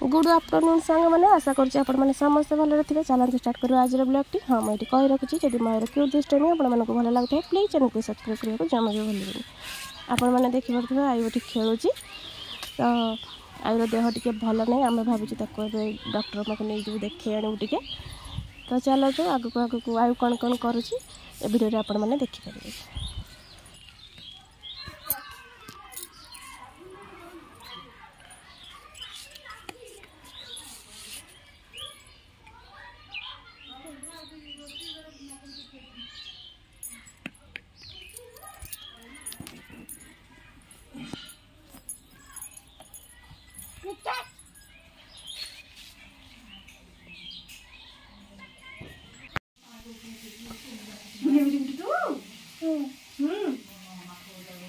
Good afternoon सांग मैंने आशा करुँच आपने समस्ते भले थे। चलते स्टार्ट कर आज ब्लॉग टी। हाँ मुझे कही रखुच्छी जब मोर क्यों दुष्टामी आपको भल लगे प्लीज चैनल को सब्सक्राइब करने को जमा भी भूलें। आपण मैंने देखिपे आई ये खेलुँ तो आईर देह टी भल नहीं आम भावुँ डॉक्टर पाक नहीं जो देखे आणु टे। तो चलते आगक आगक आयु कौन कौन करुँची ए वीडियो आपण मैंने देखिपारे।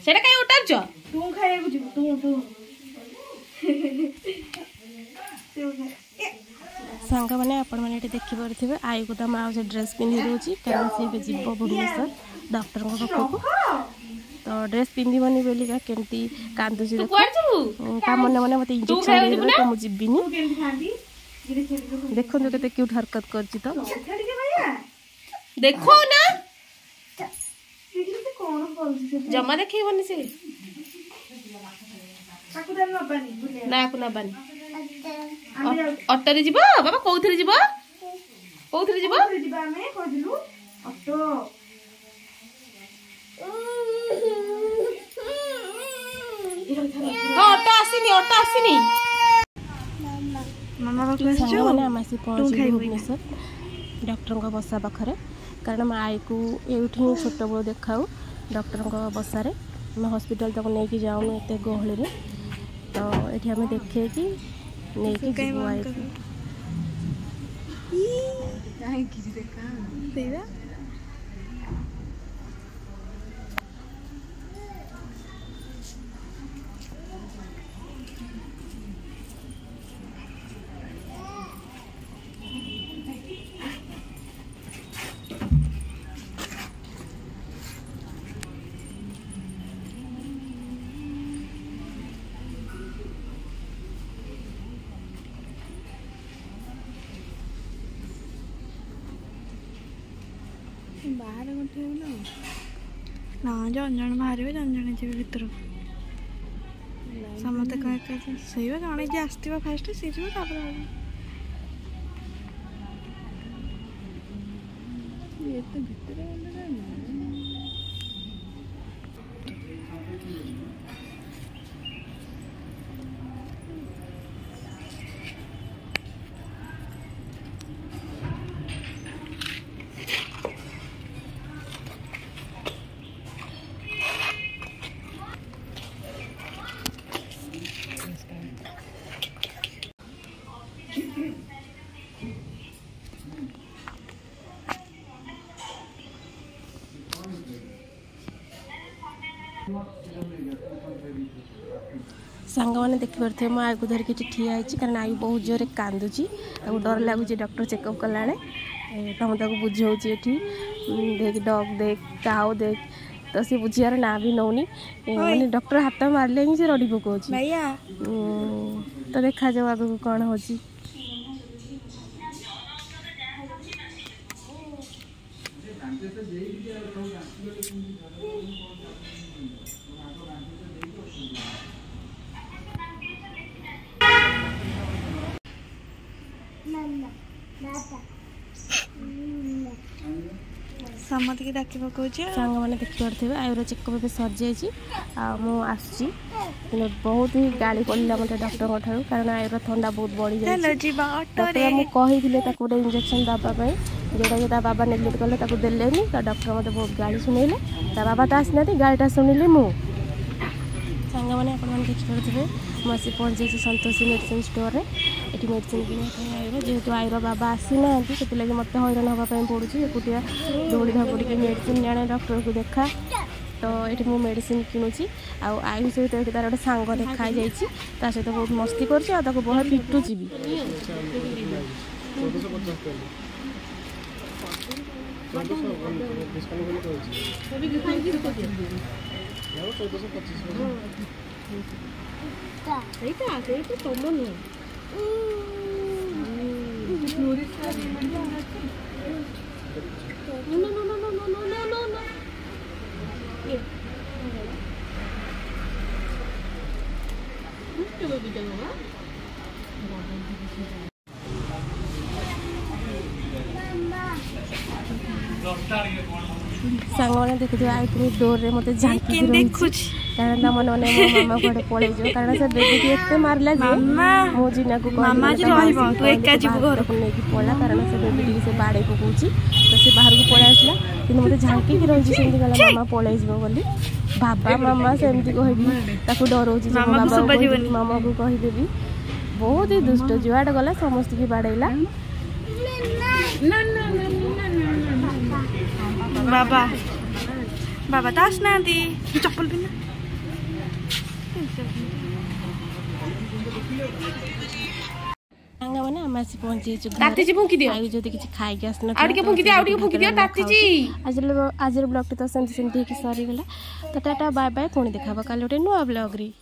सेटा कहीं उतार जो तू खाए कुछ तू सांग मैंने आपण मैंने देखी पारे आई को माँ से ड्रेस पिंधि दूसरी कारण सी जीव भुवनेश्वर डॉक्टर पाखक। तो ड्रेस पिंधबनी बोलिका केमती कांदुची ता मन मन मत इंजेक्शन दे तो मुझे जीविनी। देखो केते क्यूट हरकत करची तो देखो ना कौन बोलছি जमा देखिबनी से ताकू दे नबानी ना को नबानी ऑटो रे जीवो बाबा कोउथरे जीवो कोउथरे जीवो जीवा में कहदिलु ऑटो ऑटो आसीनी मामा बाबू मैंने आमासी पहुंच भुवनेश्वर डॉक्टर का बसा पाखरे कारण आई को ये छोट बड़ देखाऊ डॉक्टर बसारे मैं हॉस्पिटल तक नहीं जाऊँ एत गहली में। तो ये आम देखे कि नहीं आई बाहर गोटे ना जन जन बाहर जन जन जी भर समस्त कह सही जड़े जी आसो फास्ट सी सांग मैंने देखिपे मो आई को धरिकी ठिया है कारण आई बहुत जोर कांदुची डर लगुच डॉक्टर चेकअप कला तो मुझे बुझाऊँगी ये देख डग देख काउ देख तो सी बुझार ना भी नौनी मैंने डॉक्टर हाथ मारे ही से रड़ी पकाऊ तो देखा जाओ आगे कौन हो। समत के डाकी पकाऊ सांग मैंने देखिपे आयुर चेकअप सर जाइए मुझे बहुत ही गाड़ी पड़ा मत डॉक्टर ठार कारण आयुर थंडा बहुत बढ़ी जाए मुझे गोटे इंजेक्शन दवाई जोटा कि बाबा नेग्लेक्ट कले देलेनी तो डॉक्टर मत बहुत गाड़ी शुणेले बाबा तो आसना गाड़ीटा शुणिली मु सांग मैंने आपने देखिपे मुझे पहुँच जाइए संतोषी मेडिसिन स्टोर ये मेडिसिन किना आईर जेहेतु आईर बाबा आसी ना से मत हैरान हाँपाई पड़ूँ एकुटिया दौड़ी धापड़ी मेडिसिन जाने डॉक्टर को देखा। तो ये मुझे मेडिसिन किणुची आई सहित ये तार गोटे सांग देखा जा सहित बहुत मस्ती कर बहुत पिटुची भी ସେଇଟା ତମ ନୁହେଁ। सांगने देखिए आई डोर रे मते झांकी कारण मन मन मो मामा घरे पळे जो कारण से बेबी के एते मारला जे मो जिना को मामा जी रहइबो तू एका जीव घर को नेकी पळा कारण से बेबी से बाडे पकोची तो से बाहर को पळे आसला कि मते झांकी के रही सेंती गला मामा पळे जबो बोली बाबा मामा सेमती कहबी ताको डरोजी मामा को कहि देबी बहुत ही दुष्ट जुआड गला समस्त की बाडेला बाबा बाबा दास ना दी चप्पल बिना सांगा माने आमासी पहुंची छु ताती जी फुंकी दियो आइ जदी किछि खाइ के आसना आउ के फुंकी दियो ताती जी आज ब्लॉग तो सेंती की सरी गला तो टाटा बाय बाय पुणी देखाबा काले नुआ ब्लॉग री।